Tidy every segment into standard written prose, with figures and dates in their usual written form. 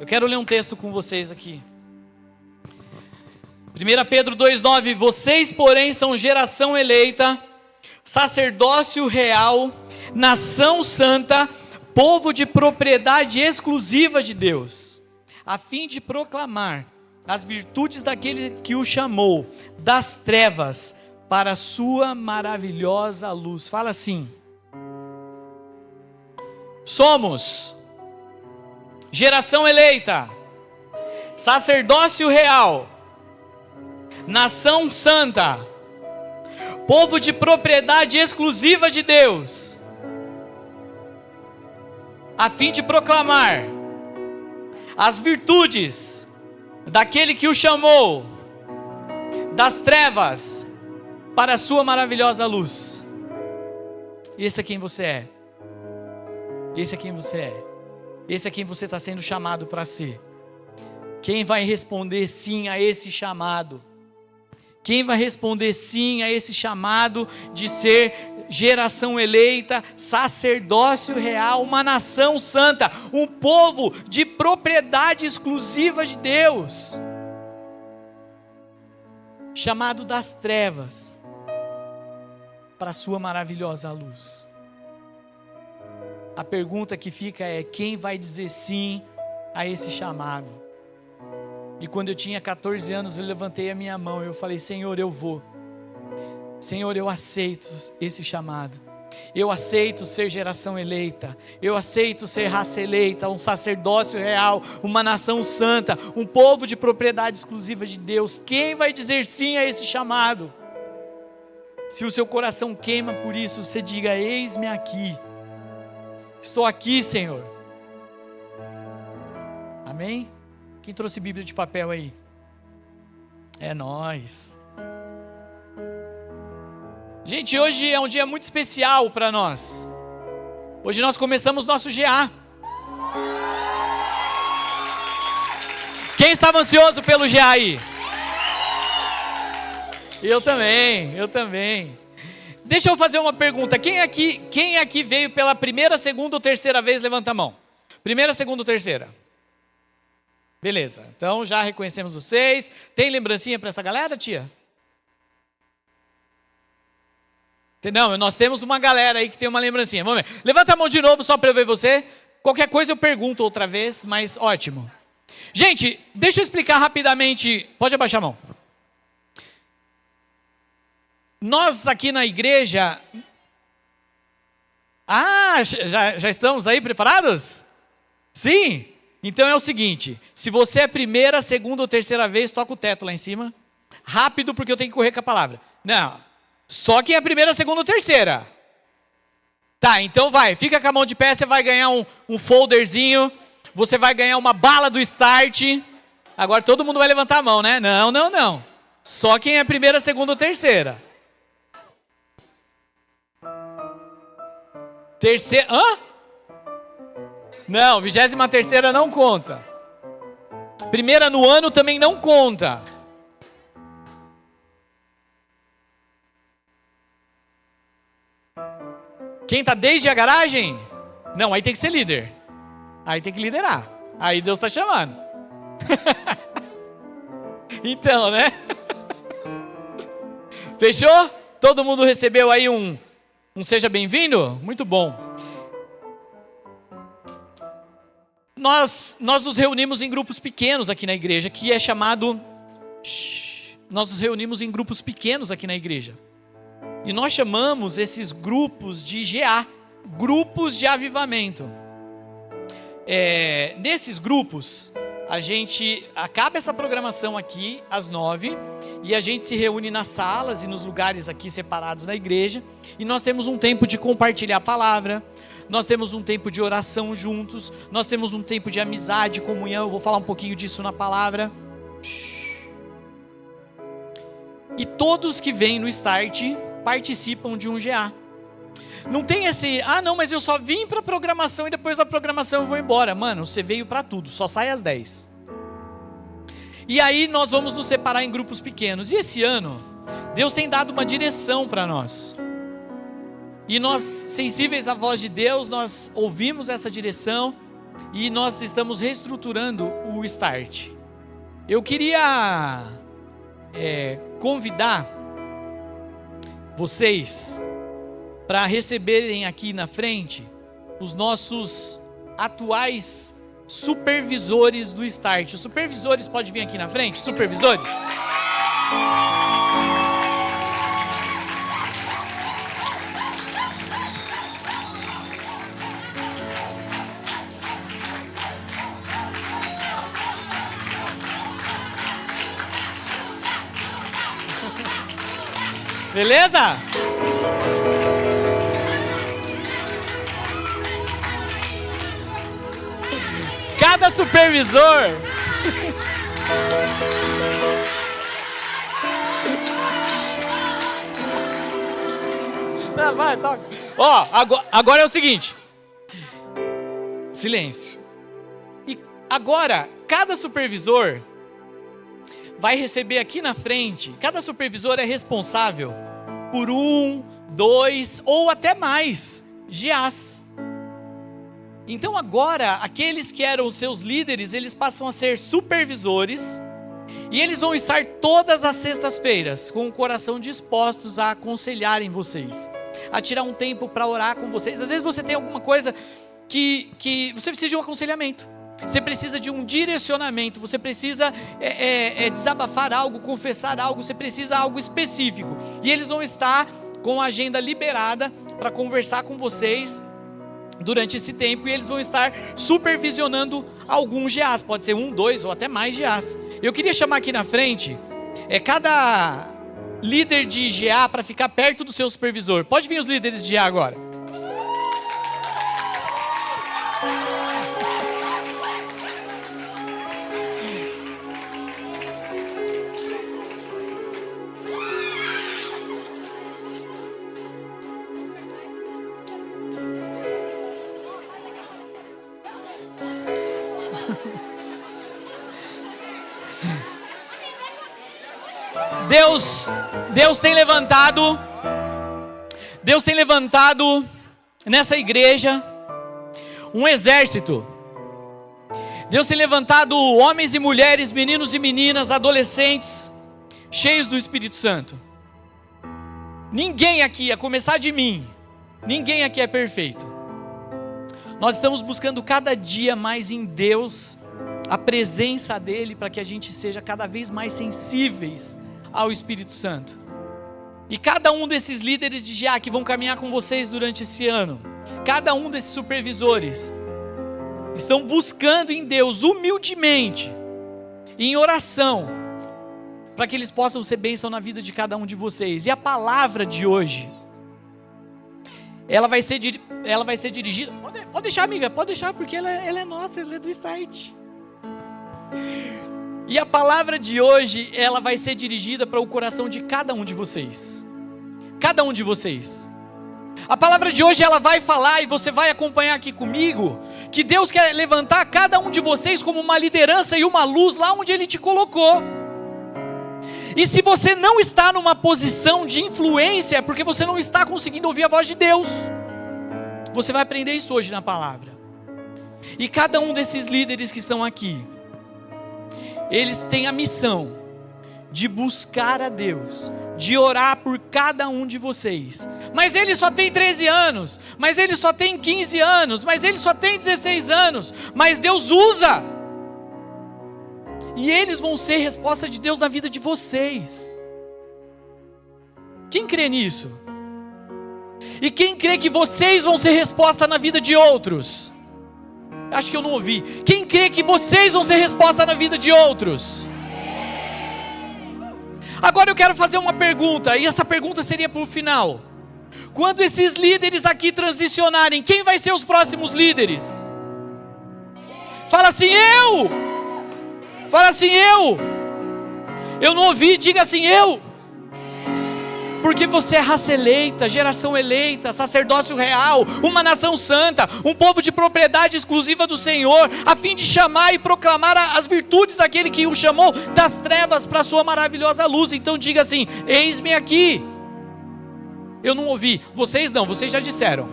Eu quero ler um texto com vocês aqui. 1 Pedro 2,9: Vocês, porém, são geração eleita, sacerdócio real, nação santa, povo de propriedade exclusiva de Deus, a fim de proclamar as virtudes daquele que o chamou das trevas para a sua maravilhosa luz. Fala assim: somos geração eleita, sacerdócio real, nação santa, povo de propriedade exclusiva de Deus, a fim de proclamar as virtudes daquele que o chamou das trevas para a sua maravilhosa luz. Esse é quem você é. Esse é quem você é. Esse é quem você está sendo chamado para ser. Quem vai responder sim a esse chamado? Quem vai responder sim a esse chamado de ser geração eleita, sacerdócio real, uma nação santa, um povo de propriedade exclusiva de Deus, chamado das trevas para a sua maravilhosa luz? A pergunta que fica é: quem vai dizer sim a esse chamado? E quando eu tinha 14 anos, eu levantei a minha mão e eu falei: Senhor, eu vou. Senhor, eu aceito esse chamado. Eu aceito ser geração eleita. Eu aceito ser raça eleita, um sacerdócio real, uma nação santa, um povo de propriedade exclusiva de Deus. Quem vai dizer sim a esse chamado? Se o seu coração queima por isso, você diga: eis-me aqui. Estou aqui, Senhor. Amém? Quem trouxe Bíblia de papel aí? É nós. Gente, hoje é um dia muito especial para nós. Hoje nós começamos nosso GA. Quem estava ansioso pelo GA aí? Eu também. Deixa eu fazer uma pergunta. Quem aqui veio pela primeira, segunda ou terceira vez? Levanta a mão. Primeira, segunda ou terceira? Beleza, então já reconhecemos vocês. Tem lembrancinha para essa galera, tia? Não, nós temos uma galera aí que tem uma lembrancinha. Vamos ver. Levanta a mão de novo só para eu ver você. Qualquer coisa eu pergunto outra vez, mas ótimo. Gente, deixa eu explicar rapidamente. Pode abaixar a mão. Nós aqui na igreja... já estamos aí preparados? Sim? Então é o seguinte: se você é a primeira, segunda ou terceira vez, toca o teto lá em cima. Rápido, porque eu tenho que correr com a palavra. Não, só quem é a primeira, segunda ou terceira. Tá, então vai, fica com a mão de pé, você vai ganhar um folderzinho, você vai ganhar uma bala do start. Agora todo mundo vai levantar a mão, né? Não. Só quem é a primeira, segunda ou terceira. Terceira, Não, 23ª não conta. Primeira no ano também não conta. Quem está desde a garagem? Não, aí tem que ser líder. Aí tem que liderar. Aí Deus está chamando. Então, né? Fechou? Todo mundo recebeu aí um seja bem-vindo? Muito bom. Nós nos reunimos em grupos pequenos aqui na igreja, que é chamado... Nós nos reunimos em grupos pequenos aqui na igreja. E nós chamamos esses grupos de GA, grupos de avivamento. Nesses grupos, a gente acaba essa programação aqui às 9h e a gente se reúne nas salas e nos lugares aqui separados na igreja. E nós temos um tempo de compartilhar a palavra. Nós temos um tempo de oração juntos. Nós temos um tempo de amizade, comunhão. Eu vou falar um pouquinho disso na palavra. E todos que vêm no Start participam de um GA. Não tem esse, não, mas eu só vim para a programação e depois da programação eu vou embora. Mano, você veio para tudo, só sai às 10. E aí nós vamos nos separar em grupos pequenos. E esse ano, Deus tem dado uma direção para nós. E nós, sensíveis à voz de Deus, nós ouvimos essa direção e nós estamos reestruturando o Start. Eu queria convidar vocês para receberem aqui na frente os nossos atuais supervisores do Start. Os supervisores podem vir aqui na frente? Supervisores? Beleza? Cada supervisor não, vai, toca. Ó, agora é o seguinte. Silêncio. E agora, cada supervisor vai receber aqui na frente. Cada supervisor é responsável por 1, 2 ou até mais GAs. Então agora, aqueles que eram os seus líderes, eles passam a ser supervisores, e eles vão estar todas as sextas-feiras com o coração dispostos a aconselharem vocês, a tirar um tempo para orar com vocês. Às vezes você tem alguma coisa que você precisa de um aconselhamento, você precisa de um direcionamento, você precisa desabafar algo, confessar algo, você precisa de algo específico, e eles vão estar com a agenda liberada para conversar com vocês durante esse tempo, e eles vão estar supervisionando alguns GAs, pode ser 1, 2 ou até mais GAs. Eu queria chamar aqui na frente cada líder de GA para ficar perto do seu supervisor. Pode vir os líderes de GA agora. Deus tem levantado nessa igreja um exército. Deus tem levantado homens e mulheres, meninos e meninas, adolescentes, cheios do Espírito Santo. Ninguém aqui, a começar de mim, ninguém aqui é perfeito. Nós estamos buscando cada dia mais em Deus a presença dEle, para que a gente seja cada vez mais sensíveis ao Espírito Santo. E cada um desses líderes de GA que vão caminhar com vocês durante esse ano, cada um desses supervisores, estão buscando em Deus humildemente, em oração, para que eles possam ser bênção na vida de cada um de vocês. E a palavra de hoje, ela vai ser dirigida, pode deixar, amiga, pode deixar, porque ela é nossa, ela é do Start. E a palavra de hoje, ela vai ser dirigida para o coração de cada um de vocês. Cada um de vocês. A palavra de hoje, ela vai falar, e você vai acompanhar aqui comigo, que Deus quer levantar cada um de vocês como uma liderança e uma luz lá onde Ele te colocou. E se você não está numa posição de influência, é porque você não está conseguindo ouvir a voz de Deus. Você vai aprender isso hoje na palavra. E cada um desses líderes que estão aqui, eles têm a missão de buscar a Deus, de orar por cada um de vocês. Mas ele só tem 13 anos, mas ele só tem 15 anos, mas ele só tem 16 anos, mas Deus usa. E eles vão ser resposta de Deus na vida de vocês. Quem crê nisso? E quem crê que vocês vão ser resposta na vida de outros? Acho que eu não ouvi. Quem crê que vocês vão ser resposta na vida de outros? Agora eu quero fazer uma pergunta, e essa pergunta seria para o final. Quando esses líderes aqui transicionarem, quem vai ser os próximos líderes? Fala assim, eu! Fala assim, eu! Eu não ouvi, diga assim, eu! Porque você é raça eleita, geração eleita, sacerdócio real, uma nação santa, um povo de propriedade exclusiva do Senhor, a fim de chamar e proclamar as virtudes daquele que o chamou das trevas para a sua maravilhosa luz. Então diga assim, eis-me aqui. Eu não ouvi, vocês não, vocês já disseram.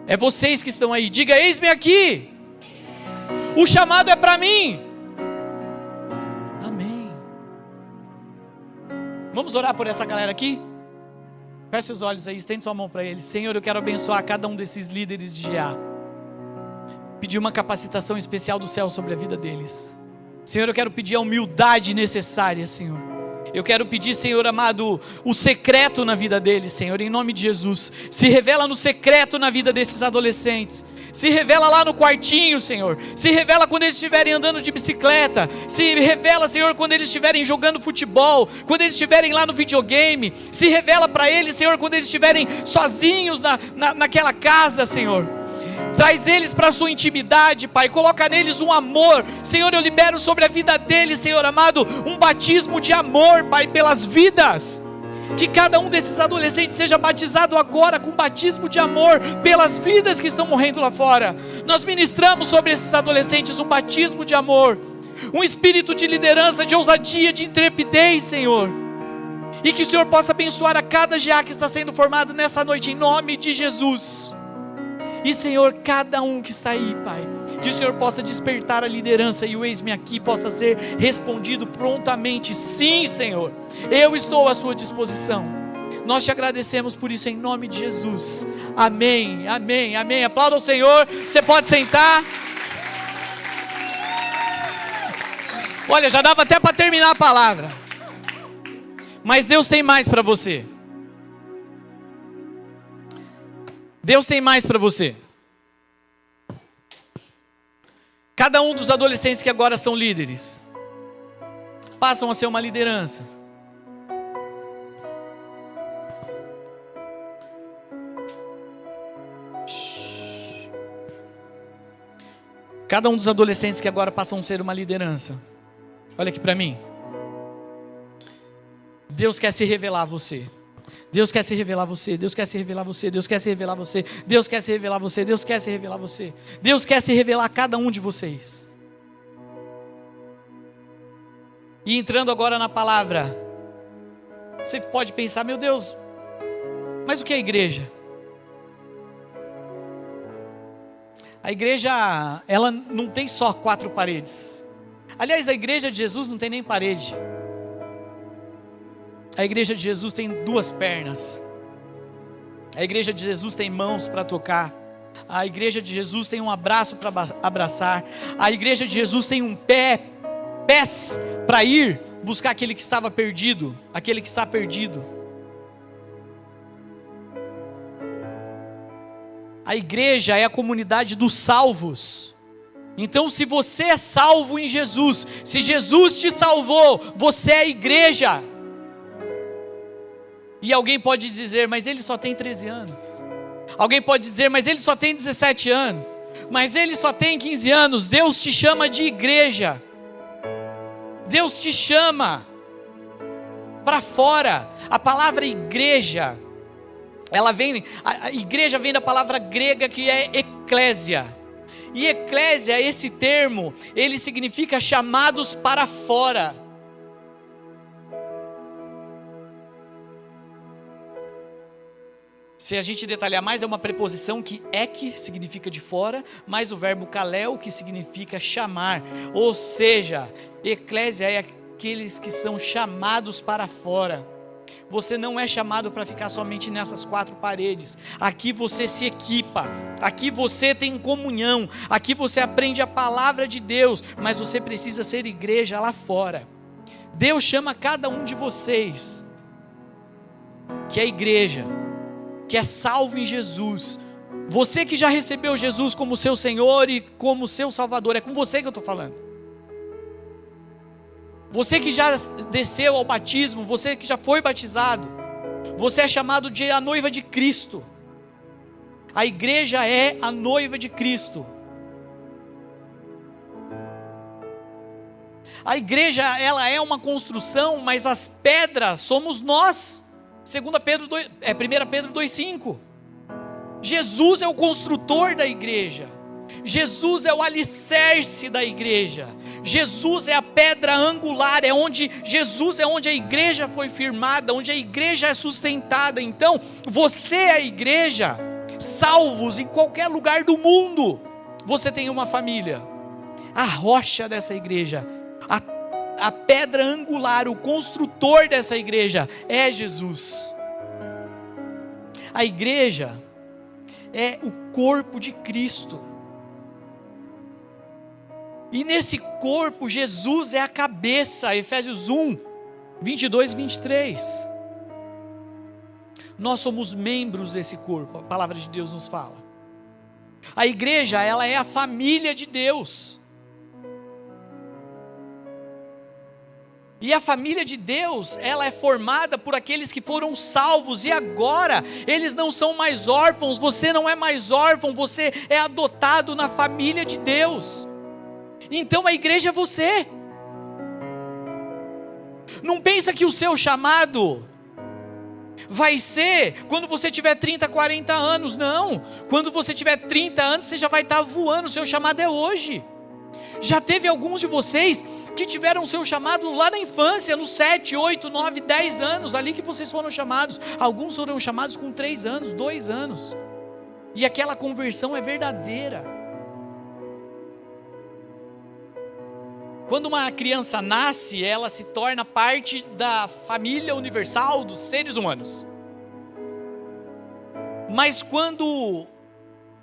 É vocês que estão aí. Diga: eis-me aqui. O chamado é para mim. Amém. Vamos orar por essa galera aqui? Feche os olhos aí, estende sua mão para eles. Senhor, eu quero abençoar cada um desses líderes de GA. Pedir uma capacitação especial do céu sobre a vida deles. Senhor, eu quero pedir a humildade necessária, Senhor. Eu quero pedir, Senhor amado, o secreto na vida deles, Senhor, em nome de Jesus. Se revela no secreto na vida desses adolescentes. Se revela lá no quartinho, Senhor. Se revela quando eles estiverem andando de bicicleta. Se revela, Senhor, quando eles estiverem jogando futebol. Quando eles estiverem lá no videogame. Se revela para eles, Senhor, quando eles estiverem sozinhos naquela casa, Senhor. Traz eles para a sua intimidade, Pai. Coloca neles um amor. Senhor, eu libero sobre a vida deles, Senhor amado, um batismo de amor, Pai, pelas vidas. Que cada um desses adolescentes seja batizado agora com batismo de amor pelas vidas que estão morrendo lá fora. Nós ministramos sobre esses adolescentes um batismo de amor, um espírito de liderança, de ousadia, de intrepidez, Senhor. E que o Senhor possa abençoar a cada GA que está sendo formado nessa noite, em nome de Jesus. E, Senhor, cada um que está aí, Pai, que o Senhor possa despertar a liderança e o eis-me aqui possa ser respondido prontamente. Sim, Senhor, eu estou à sua disposição. Nós te agradecemos por isso em nome de Jesus. Amém, amém, amém. Aplauda o Senhor. Você pode sentar. Olha, já dava até para terminar a palavra, mas Deus tem mais para você. Deus tem mais para você. Cada um dos adolescentes que agora são líderes passam a ser uma liderança. Cada um dos adolescentes que agora passam a ser uma liderança. Olha aqui para mim. Deus quer se revelar a você. Deus quer se revelar a você, Deus quer se revelar a você, Deus quer se revelar a você, Deus quer se revelar a você, Deus quer se revelar a você, Deus quer se revelar a cada um de vocês. E entrando agora na palavra, você pode pensar: meu Deus, mas o que é a igreja? A igreja, ela não tem só 4 paredes. Aliás, a igreja de Jesus não tem nem parede. A igreja de Jesus tem 2 pernas. A igreja de Jesus tem mãos para tocar. A igreja de Jesus tem um abraço para abraçar. A igreja de Jesus tem pés para ir buscar aquele que estava perdido, aquele que está perdido. A igreja é a comunidade dos salvos. Então, se você é salvo em Jesus, se Jesus te salvou, você é a igreja. E alguém pode dizer: mas ele só tem 13 anos. Alguém pode dizer: mas ele só tem 17 anos. Mas ele só tem 15 anos. Deus te chama de igreja. Deus te chama para fora. A palavra igreja, a igreja vem da palavra grega que é eclésia. E eclésia, esse termo, ele significa chamados para fora. Se a gente detalhar mais, é uma preposição que significa de fora, mais o verbo kaleo, que significa chamar. Ou seja, eclésia é aqueles que são chamados para fora. Você não é chamado para ficar somente nessas 4 paredes. Aqui você se equipa, aqui você tem comunhão, aqui você aprende a palavra de Deus, mas você precisa ser igreja lá fora. Deus chama cada um de vocês, que é igreja, que é salvo em Jesus. Você que já recebeu Jesus como seu Senhor e como seu Salvador, é com você que eu estou falando. Você que já desceu ao batismo, você que já foi batizado, você é chamado de a noiva de Cristo. A igreja é a noiva de Cristo. A igreja, ela é uma construção, mas as pedras somos nós. 1 Pedro 2,5. Jesus é o construtor da igreja. Jesus é o alicerce da igreja. Jesus é a pedra angular, Jesus é onde a igreja foi firmada, onde a igreja é sustentada. Então, você é a igreja. salvos em qualquer lugar do mundo. Você tem uma família. A rocha dessa igreja, a pedra angular, o construtor dessa igreja é Jesus. A igreja é o corpo de Cristo. E nesse corpo, Jesus é a cabeça. Efésios 1, 22 e 23. Nós somos membros desse corpo, a palavra de Deus nos fala. A igreja, ela é a família de Deus. E a família de Deus, ela é formada por aqueles que foram salvos, e agora eles não são mais órfãos, você não é mais órfão, você é adotado na família de Deus. Então a igreja é você. Não pensa que o seu chamado vai ser quando você tiver 30, 40 anos, não. Quando você tiver 30 anos, você já vai estar voando, o seu chamado é hoje. Já teve alguns de vocês que tiveram o seu chamado lá na infância, nos 7, 8, 9, 10 anos, ali que vocês foram chamados. Alguns foram chamados com 3 anos, 2 anos. E aquela conversão é verdadeira. Quando uma criança nasce, ela se torna parte da família universal dos seres humanos. Mas quando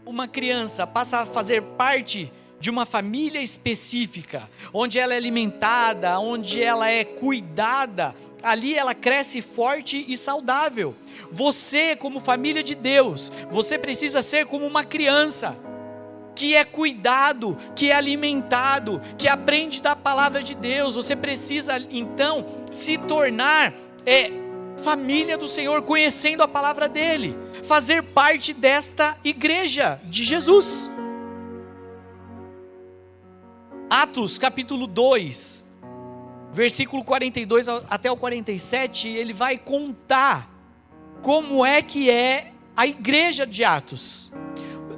uma criança passa a fazer parte de uma família específica, onde ela é alimentada, onde ela é cuidada, ali ela cresce forte e saudável. Você, como família de Deus, você precisa ser como uma criança, que é cuidado, que é alimentado, que aprende da palavra de Deus. Você precisa então se tornar família do Senhor, conhecendo a palavra dele, fazer parte desta igreja de Jesus. Atos capítulo 2, versículo 42 até o 47, ele vai contar como é que é a igreja de Atos.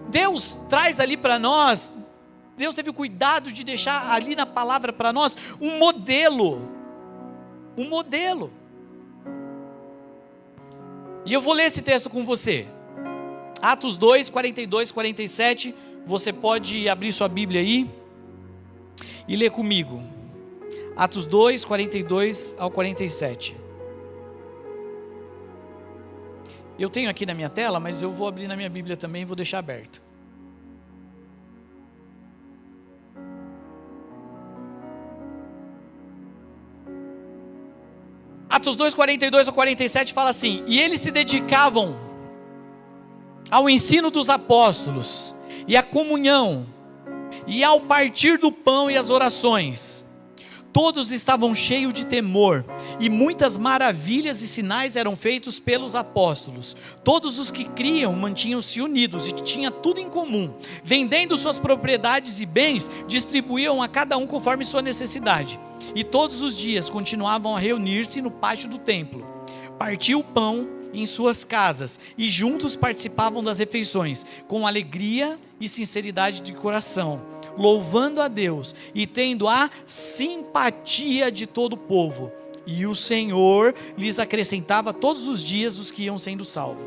Deus traz ali para nós, Deus teve o cuidado de deixar ali na palavra para nós um modelo. E eu vou ler esse texto com você. Atos 2, 42, 47, você pode abrir sua Bíblia aí e ler comigo. Atos 2, 42 ao 47. Eu tenho aqui na minha tela, mas eu vou abrir na minha Bíblia também e vou deixar aberto. Atos 2, 42 ao 47 fala assim: e eles se dedicavam ao ensino dos apóstolos, e à comunhão, e ao partir do pão e às orações. Todos estavam cheios de temor, e muitas maravilhas e sinais eram feitos pelos apóstolos. Todos os que criam mantinham-se unidos e tinham tudo em comum. Vendendo suas propriedades e bens, distribuíam a cada um conforme sua necessidade. E todos os dias continuavam a reunir-se no pátio do templo. Partiam o pão em suas casas e juntos participavam das refeições, com alegria e sinceridade de coração, louvando a Deus e tendo a simpatia de todo o povo. E o Senhor lhes acrescentava todos os dias os que iam sendo salvos.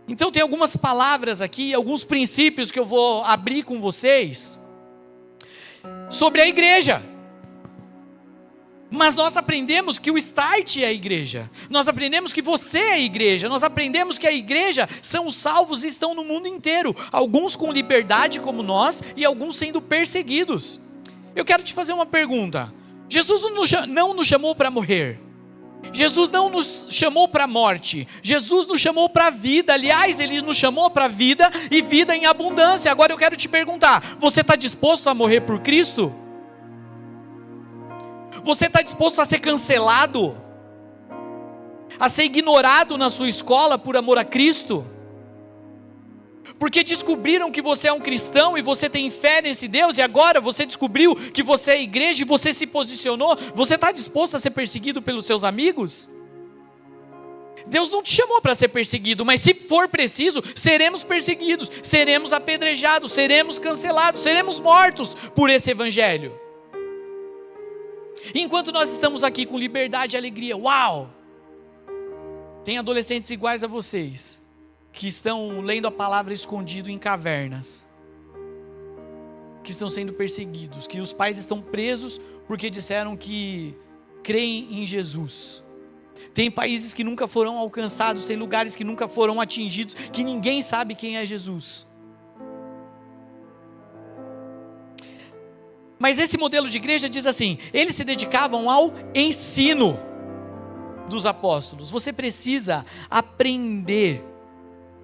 Então tem algumas palavras aqui, alguns princípios que eu vou abrir com vocês sobre a igreja. Mas nós aprendemos que o start é a igreja. Nós aprendemos que você é a igreja. Nós aprendemos que a igreja são os salvos e estão no mundo inteiro. Alguns com liberdade como nós e alguns sendo perseguidos. Eu quero te fazer uma pergunta. Jesus não nos chamou para morrer. Jesus não nos chamou para a morte. Jesus nos chamou para a vida. Aliás, Ele nos chamou para a vida e vida em abundância. Agora eu quero te perguntar, você está disposto a morrer por Cristo? Você está disposto a ser cancelado? A ser ignorado na sua escola por amor a Cristo? Porque descobriram que você é um cristão e você tem fé nesse Deus, e agora você descobriu que você é igreja e você se posicionou. Você está disposto a ser perseguido pelos seus amigos? Deus não te chamou para ser perseguido, mas se for preciso, seremos perseguidos, seremos apedrejados, seremos cancelados, seremos mortos por esse evangelho. Enquanto nós estamos aqui com liberdade e alegria, uau! Tem adolescentes iguais a vocês, que estão lendo a palavra escondido em cavernas, que estão sendo perseguidos, que os pais estão presos porque disseram que creem em Jesus. Tem países que nunca foram alcançados, tem lugares que nunca foram atingidos, que ninguém sabe quem é Jesus. Mas esse modelo de igreja diz assim: eles se dedicavam ao ensino dos apóstolos. Você precisa aprender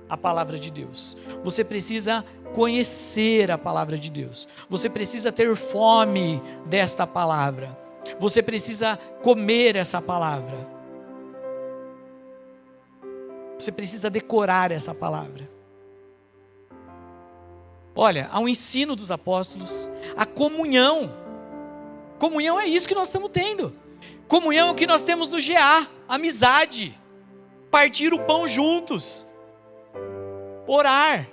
a palavra de Deus. Você precisa conhecer a palavra de Deus. Você precisa ter fome desta palavra. Você precisa comer essa palavra. Você precisa decorar essa palavra. Olha, ao ensino dos apóstolos, a comunhão. Comunhão é isso que nós estamos tendo. Comunhão é o que nós temos no GA, amizade, partir o pão juntos, orar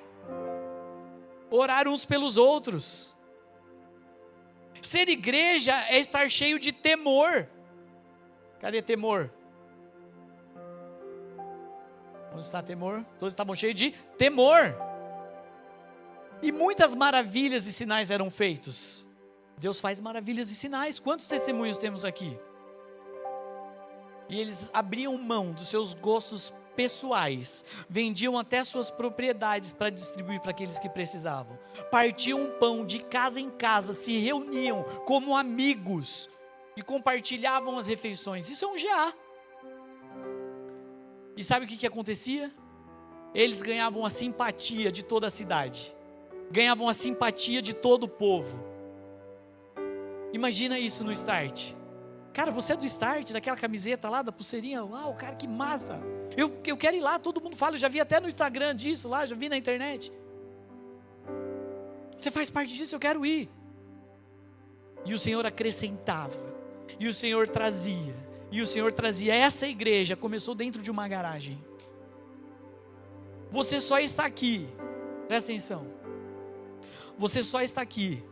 uns pelos outros. Ser igreja é estar cheio de temor. Cadê temor? Onde está temor? Todos estavam cheios de temor. E muitas maravilhas e sinais eram feitos. Deus faz maravilhas e sinais. Quantos testemunhos temos aqui? E eles abriam mão dos seus gostos pessoais, vendiam até suas propriedades para distribuir para aqueles que precisavam. Partiam um pão de casa em casa, se reuniam como amigos e compartilhavam as refeições. Isso é um GA. E sabe o que acontecia? Eles ganhavam a simpatia de toda a cidade. Ganhavam a simpatia de todo o povo. Imagina isso no Start. Cara, você é do Start, daquela camiseta lá, da pulseirinha. Uau, cara, que massa. Eu quero ir lá, todo mundo fala. Eu já vi até no Instagram disso lá, já vi na internet. Você faz parte disso, eu quero ir. E o Senhor acrescentava. E o Senhor trazia. E o Senhor trazia. Essa igreja começou dentro de uma garagem. Você só está aqui. Presta atenção. Você só está aqui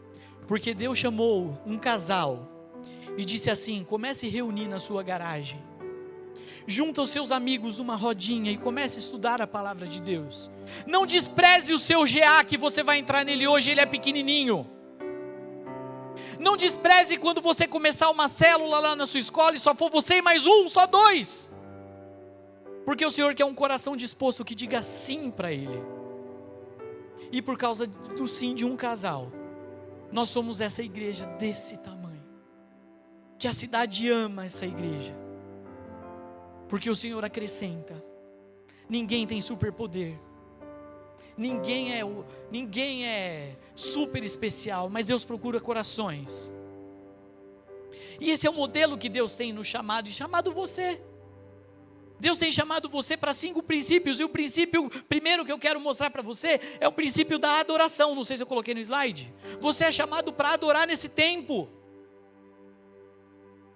porque Deus chamou um casal e disse assim: comece a reunir na sua garagem, junta os seus amigos numa rodinha e comece a estudar a palavra de Deus. Não despreze o seu GA, que você vai entrar nele hoje, ele é pequenininho. Não despreze quando você começar uma célula lá na sua escola e só for você e mais um, só dois, porque o Senhor quer um coração disposto que diga sim para Ele. E por causa do sim de um casal, nós somos essa igreja desse tamanho, que a cidade ama essa igreja, porque o Senhor acrescenta. Ninguém tem superpoder, ninguém é super especial, mas Deus procura corações. E esse é o modelo que Deus tem nos chamado, e chamado você. Deus tem chamado você para 5 princípios, e o princípio primeiro que eu quero mostrar para você é o princípio da adoração. Não sei se eu coloquei no slide. Você é chamado para adorar nesse tempo.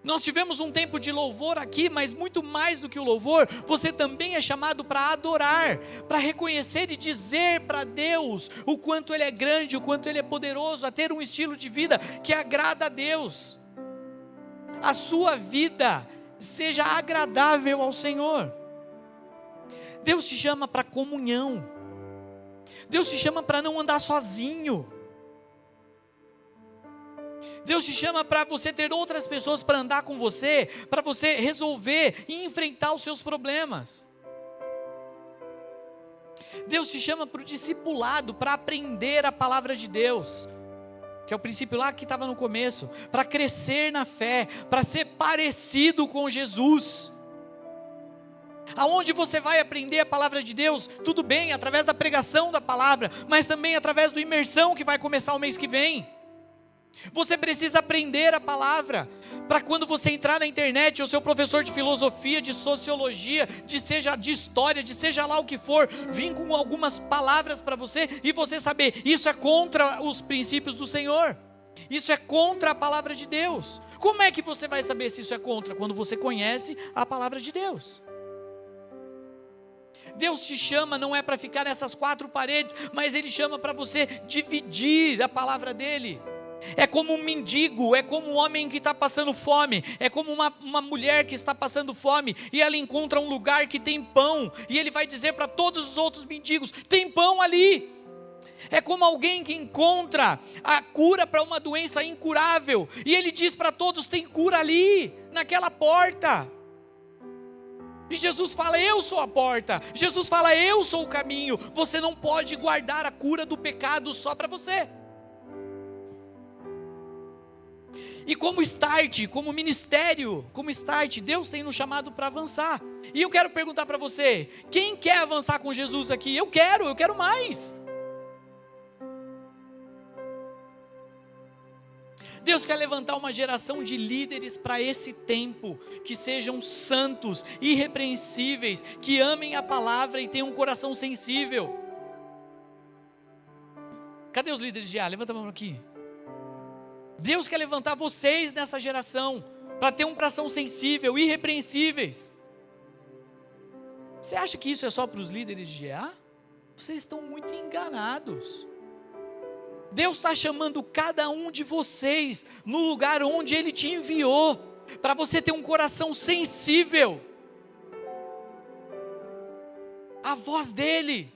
Nós tivemos um tempo de louvor aqui, mas muito mais do que o louvor, você também é chamado para adorar, para reconhecer e dizer para Deus o quanto Ele é grande, o quanto Ele é poderoso, a ter um estilo de vida que agrada a Deus. A sua vida seja agradável ao Senhor. Deus te chama para comunhão. Deus te chama para não andar sozinho. Deus te chama para você ter outras pessoas para andar com você, para você resolver e enfrentar os seus problemas. Deus te chama para o discipulado, para aprender a palavra de Deus, que é o princípio lá que estava no começo, para crescer na fé, para ser parecido com Jesus. Aonde você vai aprender a palavra de Deus? Tudo bem, através da pregação da palavra, mas também através do imersão que vai começar o mês que vem. Você precisa aprender a palavra, para quando você entrar na internet, o seu professor de filosofia, de sociologia, de história, de seja lá o que for, vir com algumas palavras para você, e você saber, isso é contra os princípios do Senhor, isso é contra a palavra de Deus. Como é que você vai saber se isso é contra? Quando você conhece a palavra de Deus. Deus te chama não é para ficar nessas 4 paredes, mas Ele chama para você dividir a palavra dEle. É como um mendigo, é como um homem que está passando fome, é como uma mulher que está passando fome, e ela encontra um lugar que tem pão, e ele vai dizer para todos os outros mendigos: tem pão ali. É como alguém que encontra a cura para uma doença incurável, e ele diz para todos: tem cura ali, naquela porta. E Jesus fala: eu sou a porta. Jesus fala: eu sou o caminho. Você não pode guardar a cura do pecado só para você. E como start, como ministério, como start, Deus tem nos chamado para avançar. E eu quero perguntar para você: quem quer avançar com Jesus aqui? Eu quero mais. Deus quer levantar uma geração de líderes para esse tempo, que sejam santos, irrepreensíveis, que amem a palavra e tenham um coração sensível. Cadê os líderes de A? Levanta a mão aqui. Deus quer levantar vocês nessa geração, para ter um coração sensível, irrepreensíveis. Você acha que isso é só para os líderes de GA? Vocês estão muito enganados. Deus está chamando cada um de vocês no lugar onde Ele te enviou, para você ter um coração sensível à voz dEle,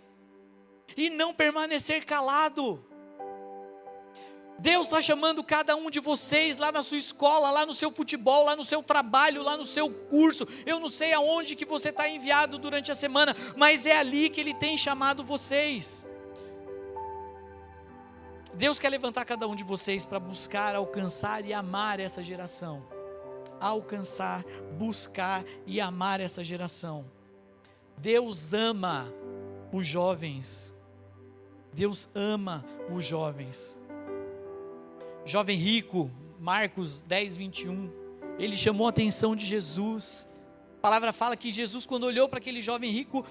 e não permanecer calado. Deus está chamando cada um de vocês lá na sua escola, lá no seu futebol, lá no seu trabalho, lá no seu curso. Eu não sei aonde que você está enviado durante a semana, mas é ali que Ele tem chamado vocês. Deus quer levantar cada um de vocês para buscar, alcançar e amar essa geração. Alcançar, buscar e amar essa geração. Deus ama os jovens. Deus ama os jovens. Jovem rico, Marcos 10, 21, ele chamou a atenção de Jesus. A palavra fala que Jesus, quando olhou para aquele jovem rico,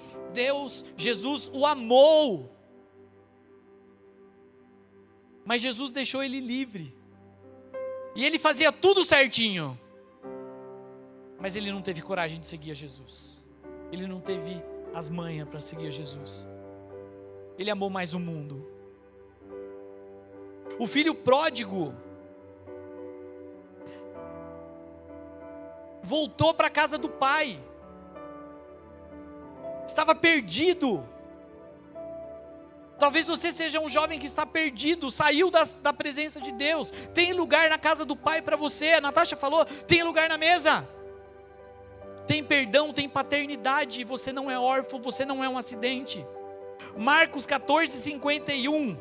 Jesus o amou. Mas Jesus deixou ele livre. E ele fazia tudo certinho. Mas ele não teve coragem de seguir a Jesus. Ele não teve as manhas para seguir a Jesus. Ele amou mais o mundo. O filho pródigo voltou para a casa do pai. Estava perdido. Talvez você seja um jovem que está perdido, saiu da presença de Deus. Tem lugar na casa do pai para você. A Natasha falou: tem lugar na mesa. Tem perdão, tem paternidade. Você não é órfão, você não é um acidente. Marcos 14, 51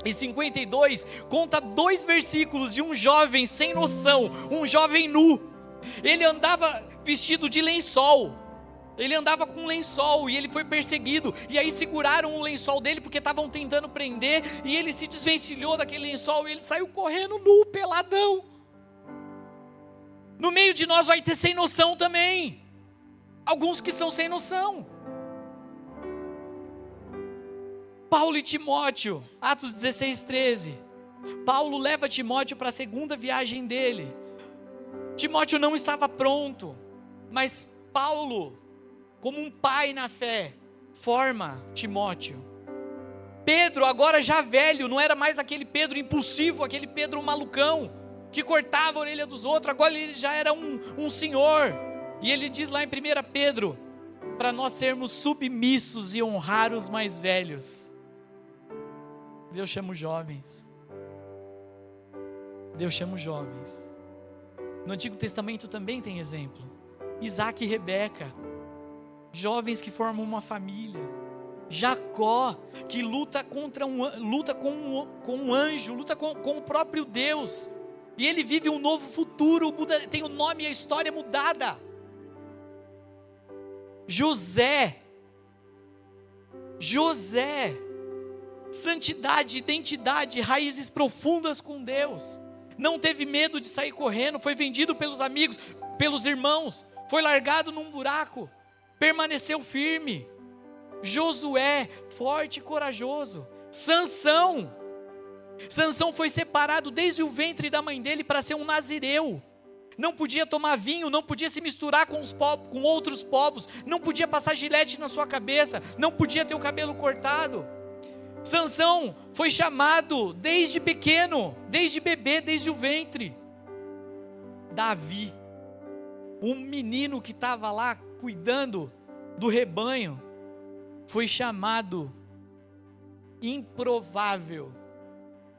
e 52 conta 2 versículos de um jovem sem noção, um jovem nu. Ele andava vestido de lençol. Ele andava com um lençol e ele foi perseguido. E aí seguraram o lençol dele porque estavam tentando prender. E ele se desvencilhou daquele lençol e ele saiu correndo nu, peladão. No meio de nós vai ter sem noção também. Alguns que são sem noção. Paulo e Timóteo, Atos 16, 13. Paulo leva Timóteo para a segunda viagem dele. Timóteo não estava pronto, mas Paulo, como um pai na fé, forma Timóteo. Pedro, agora já velho, não era mais aquele Pedro impulsivo, aquele Pedro malucão, que cortava a orelha dos outros. Agora ele já era um senhor. E ele diz lá em 1 Pedro, para nós sermos submissos e honrar os mais velhos. Deus chama os jovens. Deus chama os jovens. No Antigo Testamento também tem exemplo. Isaac e Rebeca, jovens que formam uma família. Jacó, que luta com um anjo, luta com o próprio Deus. E ele vive um novo futuro, tem o nome e a história mudada. José, santidade, identidade, raízes profundas com Deus. Não teve medo de sair correndo, foi vendido pelos amigos, pelos irmãos, foi largado num buraco, permaneceu firme. Josué, forte e corajoso. Sansão foi separado desde o ventre da mãe dele para ser um nazireu. Não podia tomar vinho, não podia se misturar com outros povos, não podia passar gilete na sua cabeça, não podia ter o cabelo cortado. Sansão foi chamado desde pequeno, desde bebê, desde o ventre. Davi, um menino que estava lá cuidando do rebanho, foi chamado improvável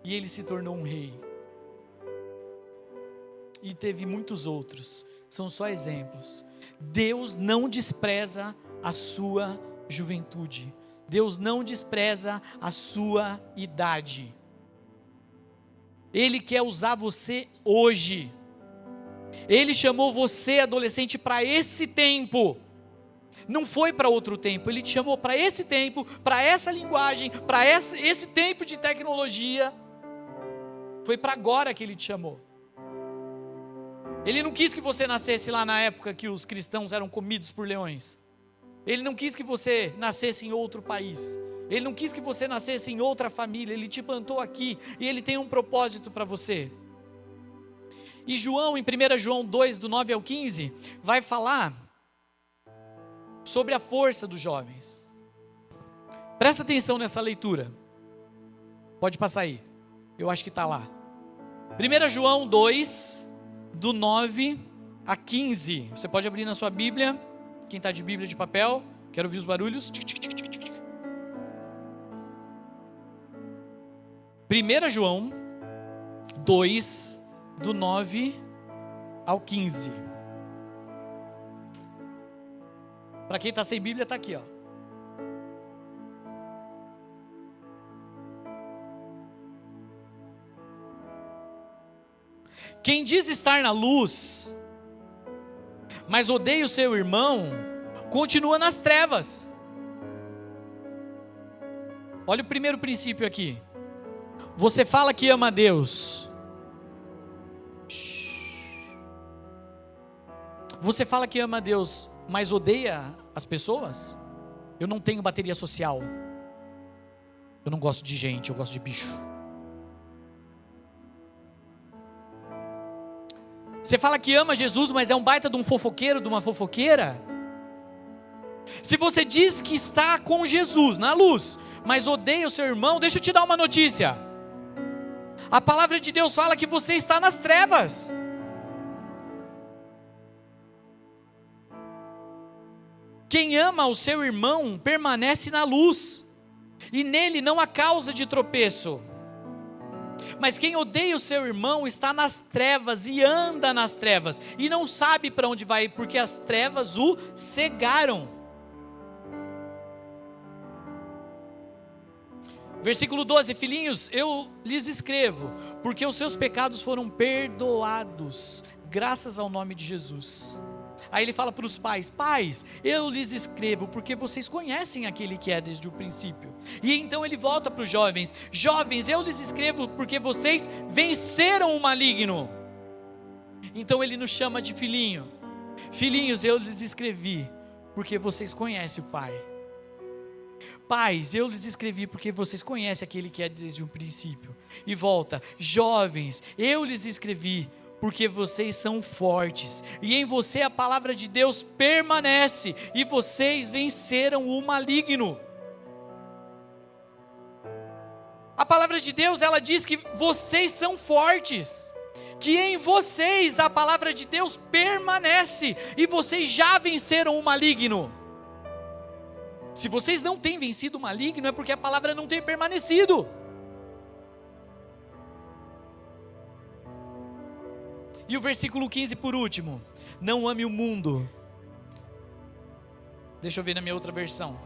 e ele se tornou um rei. E teve muitos outros, são só exemplos. Deus não despreza a sua juventude. Deus não despreza a sua idade. Ele quer usar você hoje. Ele chamou você, adolescente, para esse tempo. Não foi para outro tempo. Ele te chamou para esse tempo, para essa linguagem, para esse tempo de tecnologia. Foi para agora que Ele te chamou. Ele não quis que você nascesse lá na época que os cristãos eram comidos por leões. Ele não quis que você nascesse em outro país. Ele não quis que você nascesse em outra família. Ele te plantou aqui e Ele tem um propósito para você. E João, em 1 João 2, do 9 ao 15, vai falar sobre a força dos jovens. Presta atenção nessa leitura. Pode passar aí. Eu acho que está lá. 1 João 2, do 9 a 15. Você pode abrir na sua Bíblia. Quem está de Bíblia de papel, quero ouvir os barulhos. 1 João 2, do 9 ao 15. Para quem está sem Bíblia, está aqui, ó. Quem diz estar na luz, mas odeia o seu irmão, continua nas trevas. Olha o primeiro princípio aqui. Você fala que ama a Deus. Você fala que ama a Deus, mas odeia as pessoas? Eu não tenho bateria social. Eu não gosto de gente, eu gosto de bicho. Você fala que ama Jesus, mas é um baita de um fofoqueiro, de uma fofoqueira? Se você diz que está com Jesus, na luz, mas odeia o seu irmão, deixa eu te dar uma notícia. A palavra de Deus fala que você está nas trevas. Quem ama o seu irmão permanece na luz, e nele não há causa de tropeço. Mas quem odeia o seu irmão está nas trevas e anda nas trevas, e não sabe para onde vai, porque as trevas o cegaram. Versículo 12, filhinhos, eu lhes escrevo, porque os seus pecados foram perdoados, graças ao nome de Jesus. Aí ele fala para os pais: pais, eu lhes escrevo porque vocês conhecem aquele que é desde o princípio. E então ele volta para os jovens: jovens, eu lhes escrevo porque vocês venceram o maligno. Então ele nos chama de filhinho. Filhinhos, eu lhes escrevi porque vocês conhecem o Pai. Pais, eu lhes escrevi porque vocês conhecem aquele que é desde o princípio. E volta: jovens, eu lhes escrevi porque vocês são fortes, e em você a palavra de Deus permanece, e vocês venceram o maligno. A palavra de Deus, ela diz que vocês são fortes, que em vocês a palavra de Deus permanece, e vocês já venceram o maligno. Se vocês não têm vencido o maligno, é porque a palavra não tem permanecido. E o versículo 15 por último: não ame o mundo. Deixa eu ver na minha outra versão.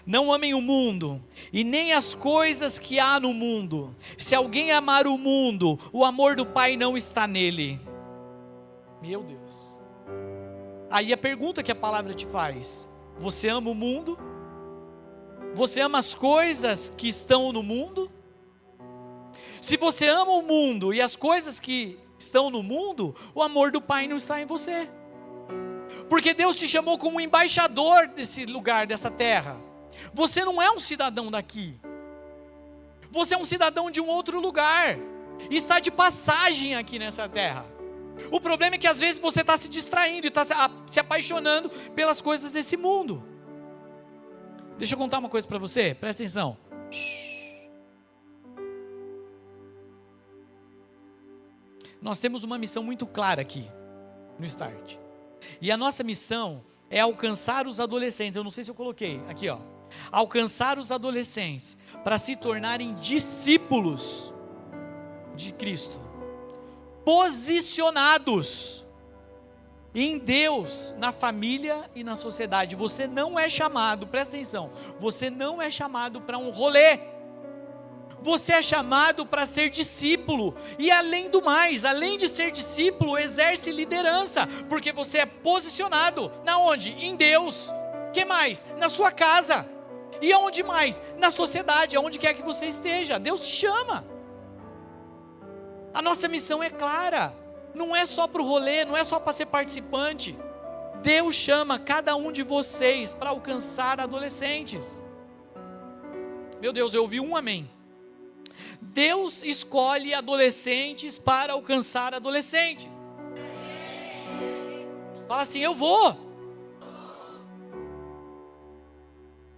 Não amem o mundo, e nem as coisas que há no mundo. Se alguém amar o mundo, o amor do Pai não está nele. Meu Deus. Aí a pergunta que a palavra te faz: você ama o mundo? Você ama as coisas que estão no mundo? Se você ama o mundo e as coisas que estão no mundo, o amor do Pai não está em você. Porque Deus te chamou como embaixador desse lugar, dessa terra. Você não é um cidadão daqui. Você é um cidadão de um outro lugar. E está de passagem aqui nessa terra. O problema é que às vezes você está se distraindo e está se apaixonando pelas coisas desse mundo. Deixa eu contar uma coisa para você, presta atenção. Nós temos uma missão muito clara aqui, no Start. E a nossa missão é alcançar os adolescentes. Eu não sei se eu coloquei, aqui ó. Alcançar os adolescentes para se tornarem discípulos de Cristo. Posicionados em Deus, na família e na sociedade. Você não é chamado, presta atenção, você não é chamado para um rolê. Você é chamado para ser discípulo. E além do mais, além de ser discípulo, exerce liderança. Porque você é posicionado. Na onde? Em Deus. Que mais? Na sua casa. E aonde mais? Na sociedade, aonde quer que você esteja. Deus te chama. A nossa missão é clara. Não é só para o rolê, não é só para ser participante. Deus chama cada um de vocês para alcançar adolescentes. Meu Deus, eu ouvi um amém. Deus escolhe adolescentes para alcançar adolescentes. Fala assim, eu vou.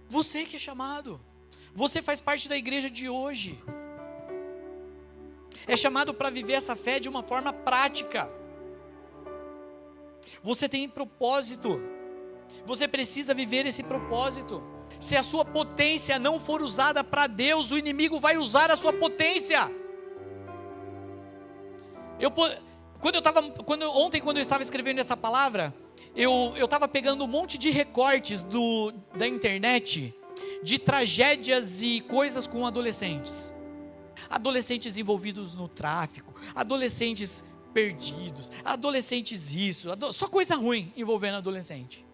Você que é chamado. Você faz parte da igreja de hoje. É chamado para viver essa fé de uma forma prática. Você tem propósito. Você precisa viver esse propósito. Se a sua potência não for usada para Deus, o inimigo vai usar a sua potência. Ontem, quando eu estava escrevendo essa palavra, eu estava pegando um monte de recortes da internet, de tragédias e coisas com adolescentes. Adolescentes envolvidos no tráfico, adolescentes perdidos, adolescentes isso, só coisa ruim envolvendo adolescente.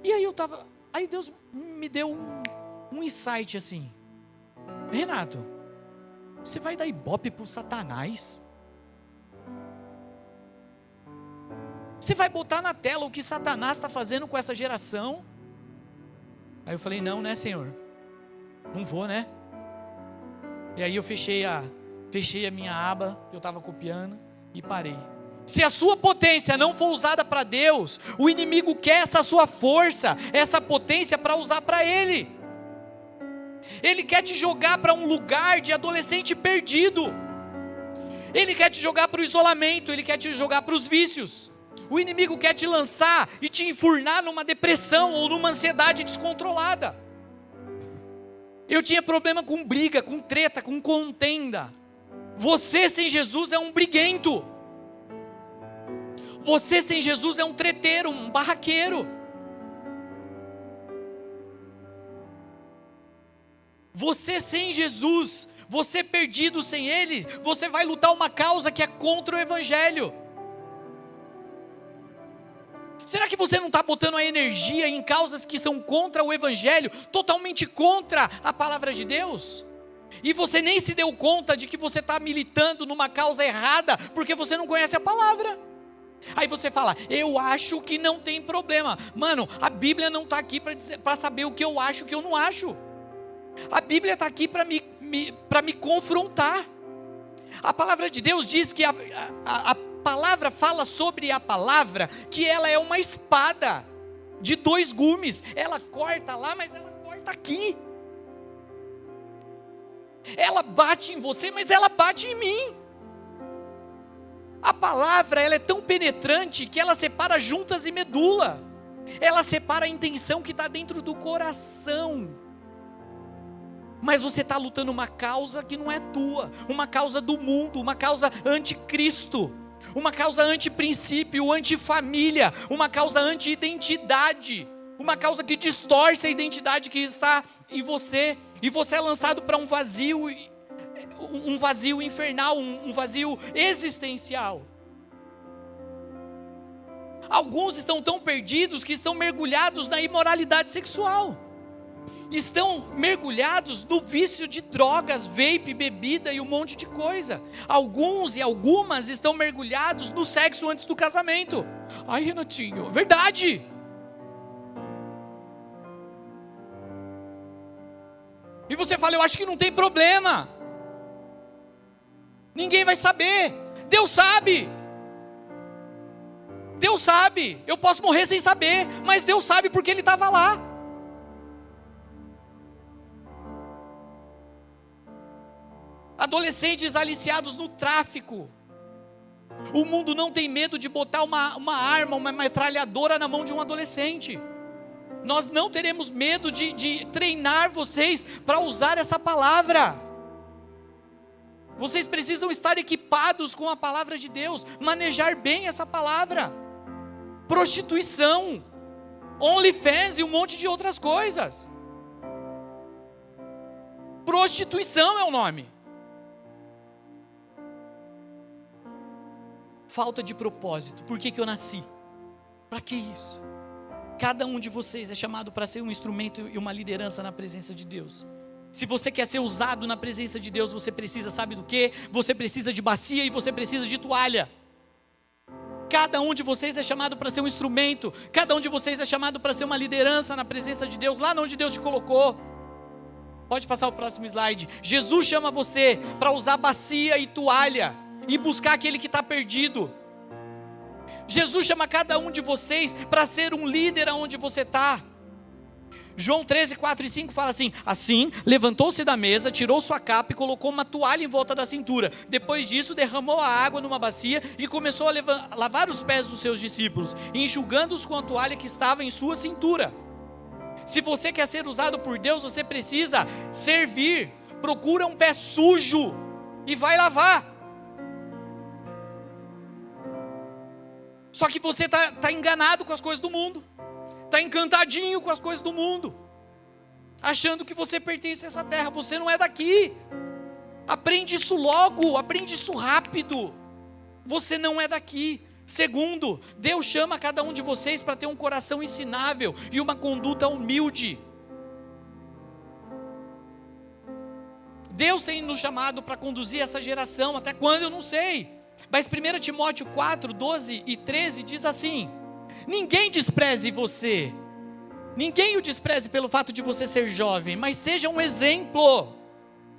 E aí Deus me deu um insight assim, Renato, você vai dar ibope pro Satanás? Você vai botar na tela o que Satanás está fazendo com essa geração? Aí eu falei, não, né, Senhor? Não vou, né? E aí eu fechei a minha aba, que eu estava copiando, e parei. Se a sua potência não for usada para Deus, o inimigo quer essa sua força, essa potência para usar para ele. Ele quer te jogar para um lugar de adolescente perdido. Ele quer te jogar para o isolamento, ele quer te jogar para os vícios. O inimigo quer te lançar e te enfurnar numa depressão ou numa ansiedade descontrolada. Eu tinha problema com briga, com treta, com contenda. Você sem Jesus é um briguento. Você sem Jesus é um treteiro, um barraqueiro. Você sem Jesus, você perdido sem Ele, você vai lutar uma causa que é contra o Evangelho. Será que você não está botando a energia em causas que são contra o Evangelho, totalmente contra a palavra de Deus? E você nem se deu conta de que você está militando numa causa errada, porque você não conhece a palavra. Aí você fala, eu acho que não tem problema. Mano, a Bíblia não está aqui para saber o que eu acho e o que eu não acho. A Bíblia está aqui para me confrontar. A palavra de Deus diz que a palavra fala sobre a palavra, que ela é uma espada de 2 gumes. Ela corta lá, mas ela corta aqui. Ela bate em você, mas ela bate em mim. A palavra, ela é tão penetrante que ela separa juntas e medula. Ela separa a intenção que está dentro do coração. Mas você está lutando uma causa que não é tua, uma causa do mundo, uma causa anticristo, uma causa anti-princípio, anti-família, uma causa anti-identidade, uma causa que distorce a identidade que está em você, e você é lançado para um vazio infernal, um vazio existencial. Alguns estão tão perdidos que estão mergulhados na imoralidade sexual. Estão mergulhados no vício de drogas, vape, bebida e um monte de coisa. Alguns e algumas estão mergulhados no sexo antes do casamento. Ai, Renatinho, verdade. E você fala, eu acho que não tem problema. Ninguém vai saber. Deus sabe. Deus sabe. Eu posso morrer sem saber, mas Deus sabe porque Ele estava lá. adolescentes aliciados no tráfico. O mundo não tem medo de botar uma arma, uma metralhadora na mão de um adolescente. Nós não teremos medo de treinar vocês para usar essa palavra. Vocês precisam estar equipados com a palavra de Deus, manejar bem essa palavra. Prostituição, OnlyFans e um monte de outras coisas. Prostituição é o nome. Falta de propósito. Por que eu nasci? Para que isso? Cada um de vocês é chamado para ser um instrumento e uma liderança na presença de Deus. Se você quer ser usado na presença de Deus, você precisa, sabe do quê? Você precisa de bacia e você precisa de toalha. Cada um de vocês é chamado para ser um instrumento. Cada um de vocês é chamado para ser uma liderança na presença de Deus, lá onde Deus te colocou. Pode passar o próximo slide. Jesus chama você para usar bacia e toalha e buscar aquele que está perdido. Jesus chama cada um de vocês para ser um líder aonde você está. João 13, 4 e 5 fala assim: assim, levantou-se da mesa, tirou sua capa e colocou uma toalha em volta da cintura. Depois disso, derramou a água numa bacia e começou a lavar os pés dos seus discípulos, enxugando-os com a toalha que estava em sua cintura. Se você quer ser usado por Deus, você precisa servir. Procura um pé sujo e vai lavar. Só que você está enganado com as coisas do mundo. Está encantadinho com as coisas do mundo, achando que você pertence a essa terra. Você não é daqui. Aprende isso logo, aprende isso rápido. Você não é daqui. Segundo, Deus chama cada um de vocês para ter um coração ensinável e uma conduta humilde. Deus tem nos chamado para conduzir essa geração. Até quando eu não sei. Mas 1 Timóteo 4, 12 e 13 diz assim: ninguém despreze você, ninguém o despreze pelo fato de você ser jovem, mas seja um exemplo.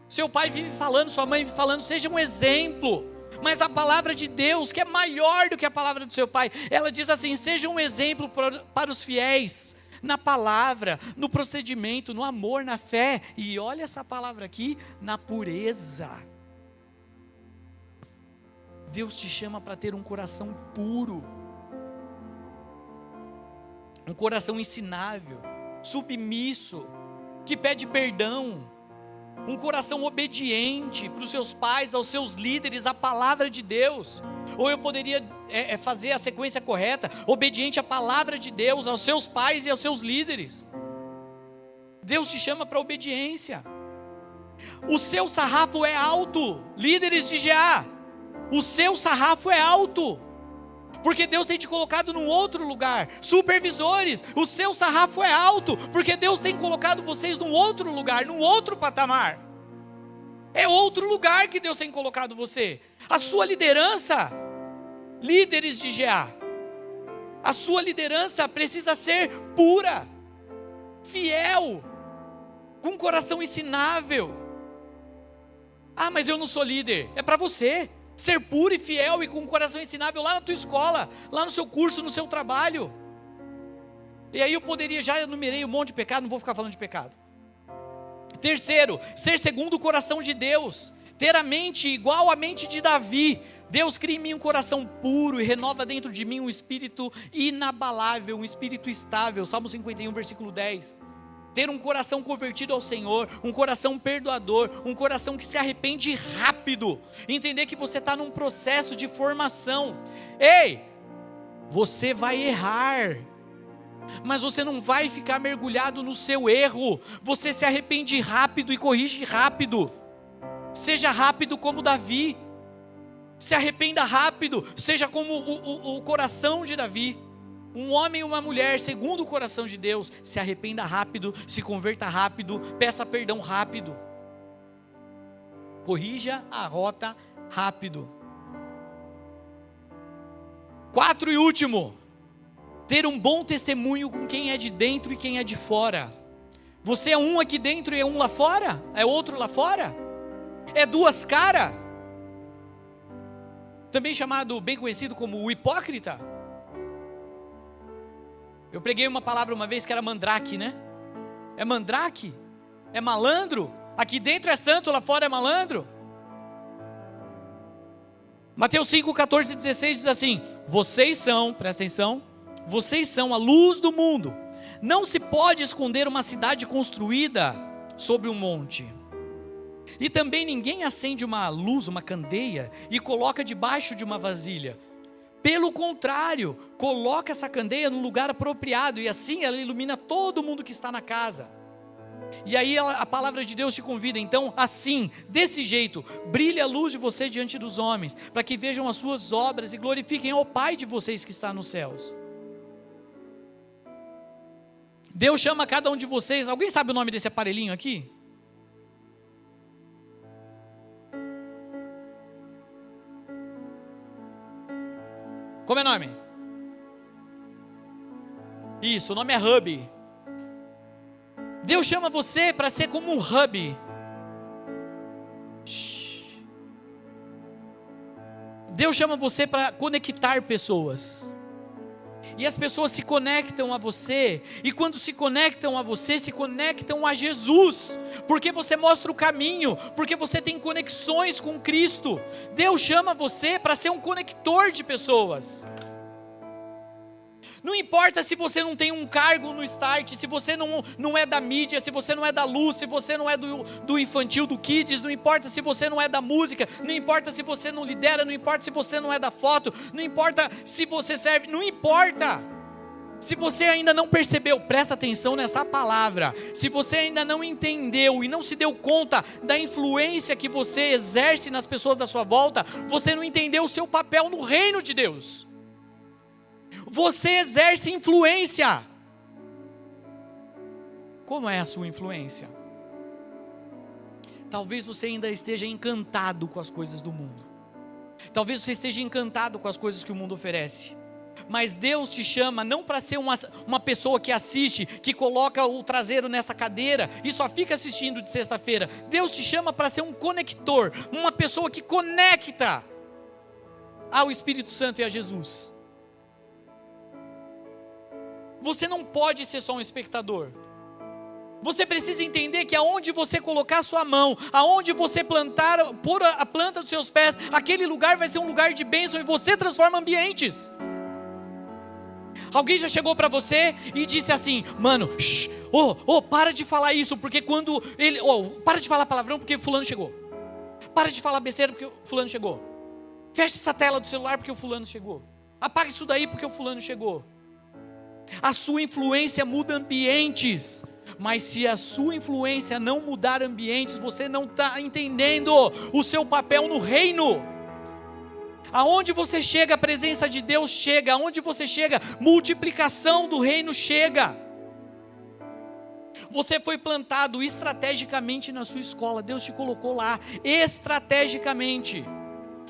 Seu pai vive falando, sua mãe vive falando, seja um exemplo. Mas a palavra de Deus, que é maior do que a palavra do seu pai, ela diz assim: seja um exemplo para os fiéis, na palavra, no procedimento, no amor, na fé, e olha essa palavra aqui, na pureza. Deus te chama para ter um coração puro, um coração ensinável, submisso, que pede perdão, um coração obediente para os seus pais, aos seus líderes, à palavra de Deus. Ou eu poderia fazer a sequência correta: obediente à palavra de Deus, aos seus pais e aos seus líderes. Deus te chama para obediência. O seu sarrafo é alto, líderes de GA. O seu sarrafo é alto, porque Deus tem te colocado num outro lugar. Supervisores, o seu sarrafo é alto, porque Deus tem colocado vocês num outro lugar, num outro patamar. É outro lugar que Deus tem colocado você. A sua liderança, líderes de GA, a sua liderança precisa ser pura, fiel, com coração ensinável. Ah, mas eu não sou líder. É para você ser puro e fiel e com um coração ensinável lá na tua escola, lá no seu curso, no seu trabalho. E aí eu poderia, já enumerei um monte de pecado, não vou ficar falando de pecado. Terceiro, ser segundo o coração de Deus, ter a mente igual à mente de Davi. Deus cria em mim um coração puro e renova dentro de mim um espírito inabalável, um espírito estável. Salmo 51, versículo 10. Ter um coração convertido ao Senhor, um coração perdoador, um coração que se arrepende rápido. Entender que você está num processo de formação. Ei, você vai errar, mas você não vai ficar mergulhado no seu erro. Você se arrepende rápido e corrige rápido. Seja rápido como Davi. Se arrependa rápido, seja como o coração de Davi. Um homem e uma mulher segundo o coração de Deus. Se arrependa rápido, se converta rápido, peça perdão rápido, corrija a rota rápido. 4 e último, ter um bom testemunho com quem é de dentro e quem é de fora. Você é um aqui dentro e é um lá fora? É outro lá fora? É duas caras? Também chamado, bem conhecido como o hipócrita. Eu preguei uma palavra uma vez que era mandrake, né? É mandrake? É malandro? Aqui dentro é santo, lá fora é malandro? Mateus 5, 14 e 16 diz assim: vocês são, presta atenção, vocês são a luz do mundo. Não se pode esconder uma cidade construída sobre um monte. E também ninguém acende uma luz, uma candeia, e coloca debaixo de uma vasilha. Pelo contrário, coloca essa candeia no lugar apropriado, e assim ela ilumina todo mundo que está na casa. E aí a palavra de Deus te convida, então, assim, desse jeito, brilhe a luz de você diante dos homens, para que vejam as suas obras e glorifiquem ao Pai de vocês que está nos céus. Deus chama cada um de vocês, alguém sabe o nome desse aparelhinho aqui? Como é o nome? Isso, o nome é Hub. Deus chama você para ser como um hub. Deus chama você para conectar pessoas. E as pessoas se conectam a você, e quando se conectam a você, se conectam a Jesus, porque você mostra o caminho, porque você tem conexões com Cristo. Deus chama você para ser um conector de pessoas. Não importa se você não tem um cargo no Start, se você não é da mídia, se você não é da luz, se você não é do infantil, do kids, não importa se você não é da música, não importa se você não lidera, não importa se você não é da foto, não importa se você serve, não importa. Se você ainda não percebeu, presta atenção nessa palavra, se você ainda não entendeu e não se deu conta da influência que você exerce nas pessoas da sua volta, você não entendeu o seu papel no reino de Deus. Você exerce influência. Como é a sua influência? Talvez você ainda esteja encantado com as coisas do mundo. Talvez você esteja encantado com as coisas que o mundo oferece. Mas Deus te chama não para ser uma pessoa que assiste, que coloca o traseiro nessa cadeira e só fica assistindo de sexta-feira. Deus te chama para ser um conector, uma pessoa que conecta ao Espírito Santo e a Jesus. Você não pode ser só um espectador. Você precisa entender que aonde você colocar sua mão, aonde você plantar, pôr a planta dos seus pés, aquele lugar vai ser um lugar de bênção e você transforma ambientes. Alguém já chegou para você e disse assim: mano, para de falar isso, porque quando ele, para de falar palavrão porque fulano chegou. Para de falar besteira porque o fulano chegou. Fecha essa tela do celular porque o fulano chegou. Apaga isso daí porque o fulano chegou. A sua influência muda ambientes, mas se a sua influência não mudar ambientes, você não está entendendo o seu papel no reino. Aonde você chega, a presença de Deus chega. Aonde você chega, multiplicação do reino chega. Você foi plantado estrategicamente na sua escola. Deus te colocou lá estrategicamente,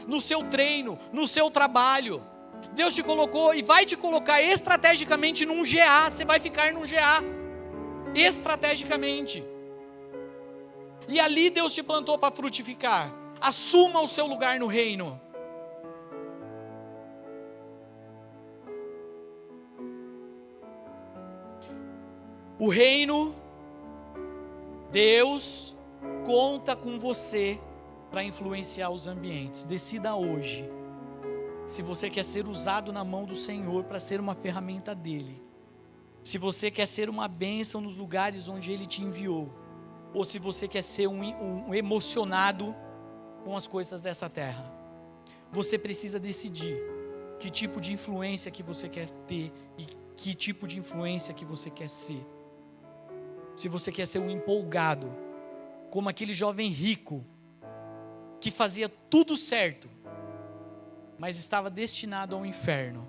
no seu treino, no seu trabalho. Deus te colocou e vai te colocar estrategicamente num GA. Você vai ficar num GA estrategicamente. E ali Deus te plantou para frutificar. Assuma o seu lugar no reino. O reino, Deus conta com você para influenciar os ambientes. Decida hoje se você quer ser usado na mão do Senhor para ser uma ferramenta dele. Se você quer ser uma bênção nos lugares onde ele te enviou. Ou se você quer ser um emocionado com as coisas dessa terra. Você precisa decidir que tipo de influência que você quer ter e que tipo de influência que você quer ser. Se você quer ser um empolgado, como aquele jovem rico, que fazia tudo certo, mas estava destinado ao inferno.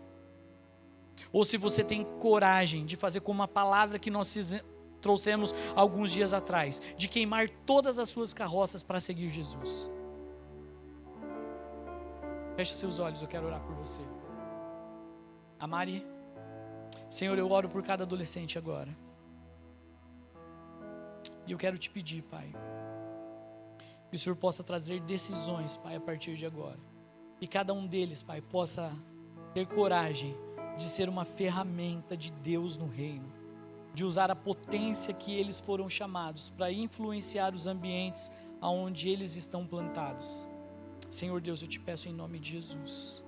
Ou se você tem coragem de fazer como a palavra que nós trouxemos alguns dias atrás, de queimar todas as suas carroças para seguir Jesus. Feche seus olhos, eu quero orar por você. Amari, Senhor, eu oro por cada adolescente agora. E eu quero te pedir, Pai, que o Senhor possa trazer decisões, Pai, a partir de agora. E cada um deles, Pai, possa ter coragem de ser uma ferramenta de Deus no reino. De usar a potência que eles foram chamados para influenciar os ambientes aonde eles estão plantados. Senhor Deus, eu te peço em nome de Jesus,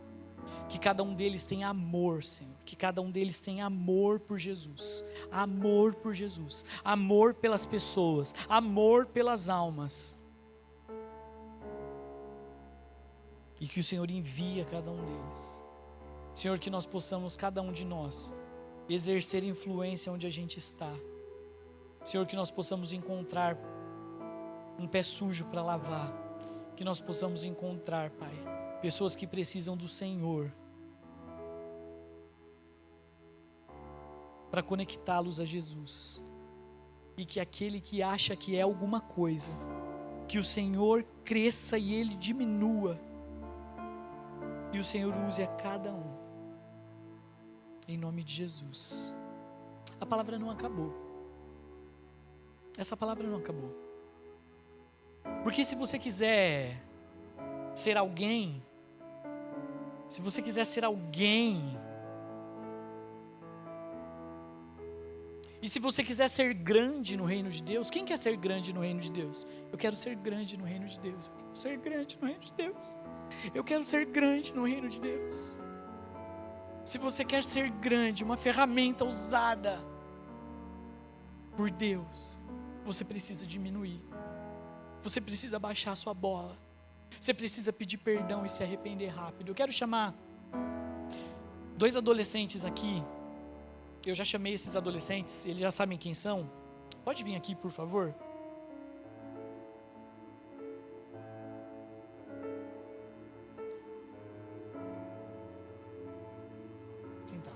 que cada um deles tenha amor, Senhor, que cada um deles tenha amor por Jesus, amor por Jesus, amor pelas pessoas, amor pelas almas, e que o Senhor envie a cada um deles. Senhor, que nós possamos, cada um de nós, exercer influência onde a gente está. Senhor, que nós possamos encontrar um pé sujo para lavar, que nós possamos encontrar, Pai, pessoas que precisam do Senhor, para conectá-los a Jesus, e que aquele que acha que é alguma coisa, que o Senhor cresça e ele diminua, e o Senhor use a cada um, em nome de Jesus. A palavra não acabou, essa palavra não acabou, porque se você quiser ser alguém, se você quiser ser alguém, e se você quiser ser grande no reino de Deus, quem quer ser grande no reino de Deus? Eu quero ser grande no reino de Deus, eu quero ser grande no reino de Deus, eu quero ser grande no reino de Deus. Se você quer ser grande, uma ferramenta usada por Deus, você precisa diminuir, você precisa baixar a sua bola, você precisa pedir perdão e se arrepender rápido. Eu quero chamar 2 adolescentes aqui. Eu já chamei esses adolescentes, eles já sabem quem são. Pode vir aqui, por favor. Sentar.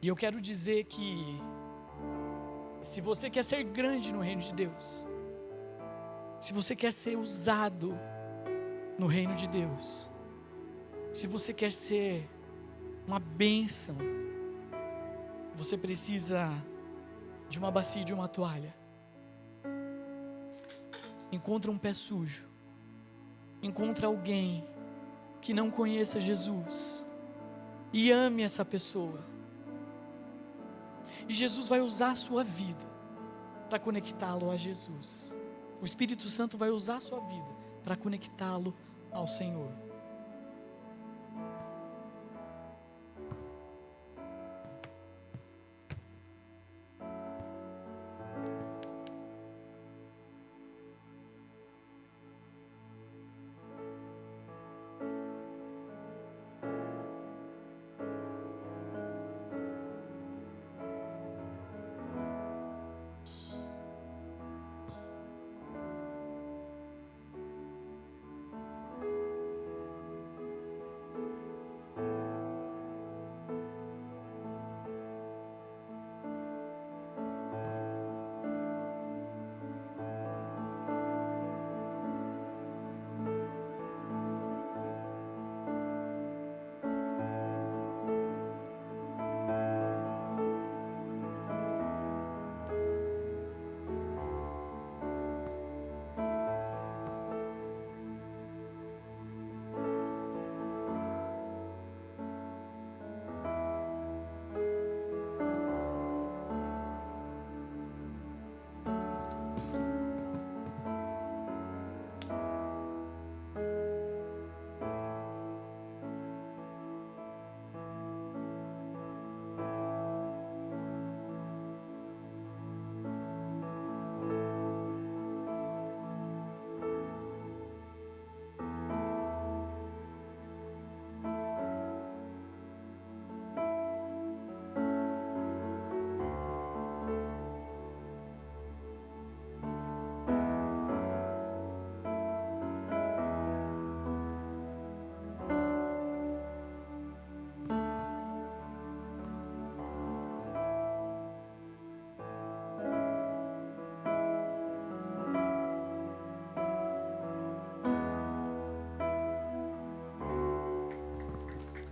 E eu quero dizer que se você quer ser grande no reino de Deus, se você quer ser usado no reino de Deus, se você quer ser uma bênção, você precisa de uma bacia e de uma toalha. Encontra um pé sujo, encontra alguém que não conheça Jesus e ame essa pessoa, e Jesus vai usar a sua vida para conectá-lo a Jesus. O Espírito Santo vai usar a sua vida para conectá-lo ao Senhor.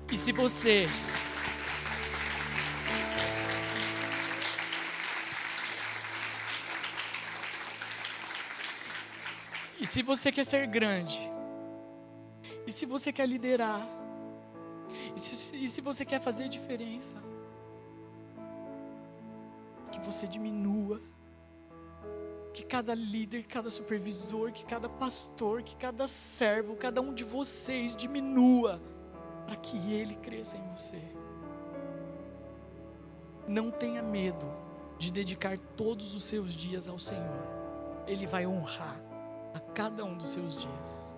E se você quer ser grande, e se você quer liderar, e se você quer fazer diferença, que você diminua, que cada líder, que cada supervisor, que cada pastor, que cada servo, cada um de vocês diminua, para que Ele cresça em você. Não tenha medo de dedicar todos os seus dias ao Senhor. Ele vai honrar a cada um dos seus dias.